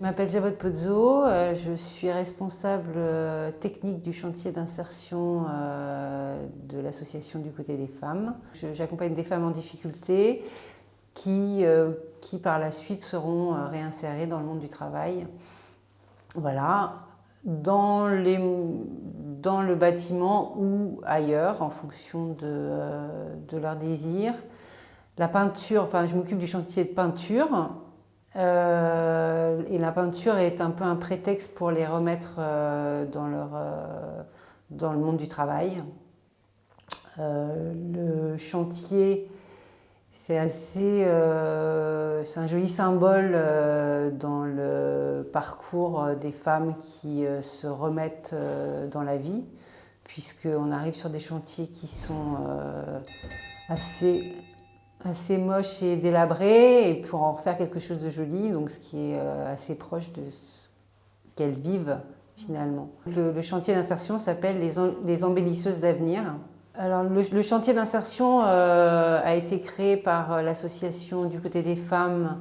Je m'appelle Javotte Pozzo, je suis responsable technique du chantier d'insertion de l'association du côté des femmes. J'accompagne des femmes en difficulté qui par la suite seront réinsérées dans le monde du travail. Voilà, dans le bâtiment ou ailleurs en fonction de leurs désirs. La peinture, enfin je m'occupe du chantier de peinture. Et la peinture est un peu un prétexte pour les remettre dans le monde du travail. Le chantier, c'est un joli symbole dans le parcours des femmes qui se remettent dans la vie, puisqu'on arrive sur des chantiers qui sont assez moche et délabré, et pour en faire quelque chose de joli, donc ce qui est assez proche de ce qu'elles vivent finalement. Le chantier d'insertion s'appelle les embellisseuses d'avenir. Alors le chantier d'insertion a été créé par l'association du côté des femmes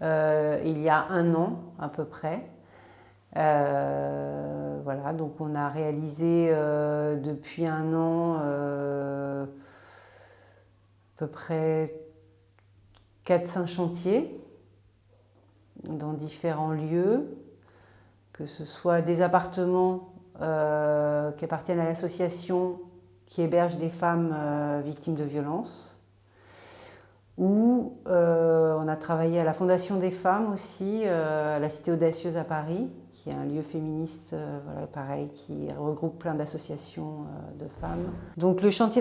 il y a 1 an à peu près. Voilà, donc on a réalisé depuis 1 an à peu près 4-5 chantiers dans différents lieux, que ce soit des appartements qui appartiennent à l'association qui héberge des femmes victimes de violences, ou on a travaillé à la Fondation des femmes aussi, à la Cité Audacieuse à Paris, qui est un lieu féministe, voilà, pareil, qui regroupe plein d'associations de femmes. Donc le chantier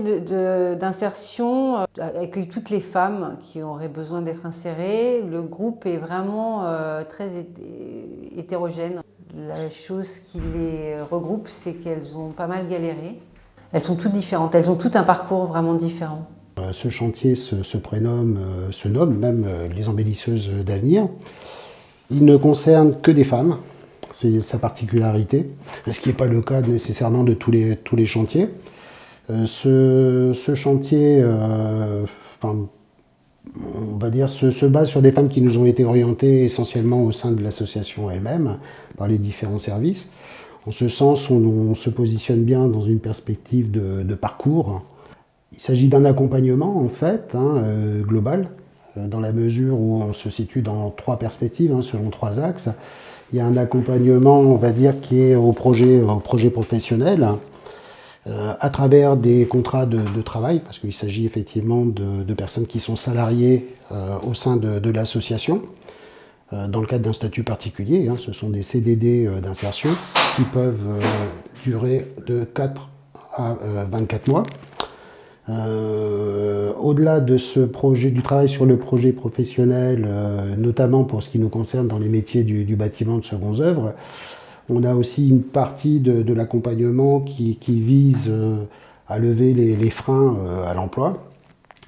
d'insertion accueille toutes les femmes qui auraient besoin d'être insérées. Le groupe est vraiment très hétérogène. La chose qui les regroupe, c'est qu'elles ont pas mal galéré. Elles sont toutes différentes, elles ont tout un parcours vraiment différent. Ce chantier se nomme même les embellisseuses d'avenir. Il ne concerne que des femmes. C'est sa particularité, ce qui n'est pas le cas nécessairement de tous les chantiers. Ce chantier, on va dire, se base sur des femmes qui nous ont été orientées essentiellement au sein de l'association elle-même, par les différents services. En ce sens, on se positionne bien dans une perspective de parcours. Il s'agit d'un accompagnement, en fait, global, dans la mesure où on se situe dans 3 perspectives, selon 3 axes. Il y a un accompagnement, on va dire, qui est au projet professionnel, à travers des contrats de travail, parce qu'il s'agit effectivement de personnes qui sont salariées au sein de l'association, dans le cadre d'un statut particulier. Ce sont des CDD d'insertion qui peuvent durer de 4 à 24 mois. Au-delà de du travail sur le projet professionnel, notamment pour ce qui nous concerne dans les métiers du bâtiment de secondes œuvres, on a aussi une partie de l'accompagnement qui vise à lever les freins à l'emploi,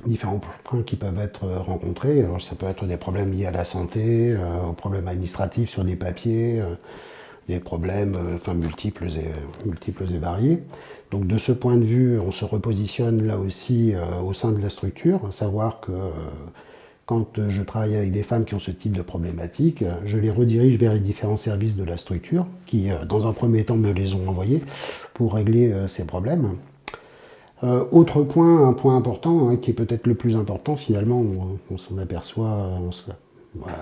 différents freins qui peuvent être rencontrés. Alors, ça peut être des problèmes liés à la santé, aux problèmes administratifs sur des papiers, des problèmes multiples et variés. Donc de ce point de vue, on se repositionne là aussi au sein de la structure, à savoir que quand je travaille avec des femmes qui ont ce type de problématiques, je les redirige vers les différents services de la structure qui, dans un premier temps, me les ont envoyés pour régler ces problèmes. Autre point, un point important, qui est peut-être le plus important finalement, on s'en aperçoit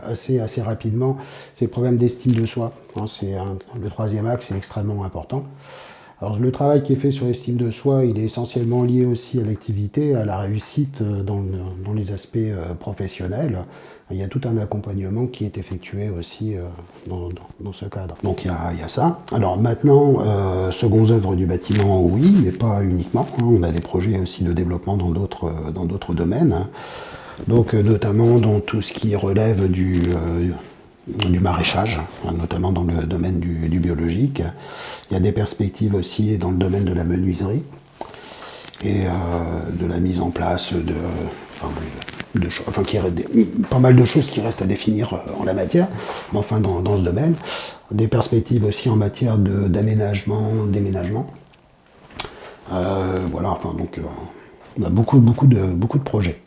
assez rapidement, c'est le problème d'estime de soi. Le 3e axe est extrêmement important. Alors, le travail qui est fait sur l'estime de soi, il est essentiellement lié aussi à l'activité, à la réussite dans les aspects professionnels. Il y a tout un accompagnement qui est effectué aussi dans ce cadre. Donc il y a ça. Alors maintenant, secondes œuvres du bâtiment, oui, mais pas uniquement. On a des projets aussi de développement dans d'autres domaines. Donc notamment dans tout ce qui relève du maraîchage, notamment dans le domaine du biologique. Il y a des perspectives aussi dans le domaine de la menuiserie et de la mise en place pas mal de choses qui restent à définir en la matière, mais enfin dans ce domaine. Des perspectives aussi en matière d'aménagement, déménagement. Voilà, donc on a beaucoup de projets.